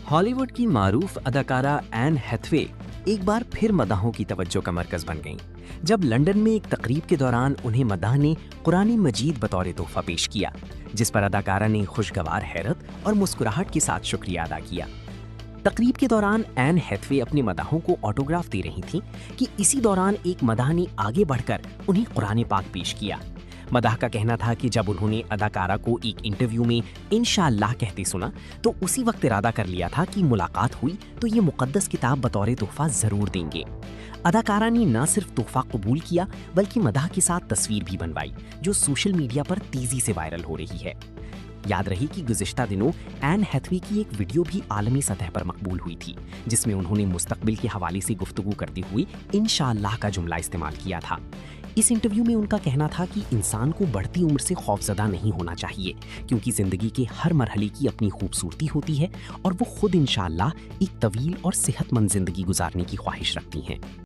Hollywood की मारूफ अदाकारा N Hathaway एक बार फिर मदाहों की तवज्जो का मरकज बन गईं, जब लंदन में एक तकरीब के दौरान उन्हें मदाह ने कुरान मजीद बतौर तोहफा पेश किया, जिस पर अदाकारा ने खुशगवार हैरत और मुस्कुराहट के साथ शुक्रिया अदा किया। तकरीब के दौरान एन हैथवे अपने मदाहों को ऑटोग्राफ दे रही थीं कि इसी दौरान एक मदाह ने आगे बढ़कर उन्हें कुरान पाक पेश किया। मदाह का कहना था कि जब उन्होंने अदाकारा को एक इंटरव्यू में इंशाअल्लाह कहते सुना तो उसी वक्त इरादा कर लिया था कि मुलाकात हुई तो ये मुकद्दस किताब बतौर तोहफा जरूर देंगे। अदाकारा ने न सिर्फ तोहफा कबूल किया बल्कि मदाह के साथ तस्वीर भी बनवाई, जो सोशल मीडिया पर तेजी से वायरल हो रही है। याद रही कि गुज़िश्ता दिनों एन हैथवे की एक वीडियो भी आलमी सतह पर मकबूल हुई थी, जिसमें उन्होंने मुस्तकबिल के हवाले से गुफ्तगू करते हुए इंशाअल्लाह का जुमला इस्तेमाल किया था। इस इंटरव्यू में उनका कहना था कि इंसान को बढ़ती उम्र से खौफजदा नहीं होना चाहिए, क्योंकि जिंदगी के हर मरहले की अपनी खूबसूरती होती है और वो खुद इंशाअल्लाह एक तवील और सेहतमंद जिंदगी गुजारने की ख्वाहिश रखती हैं।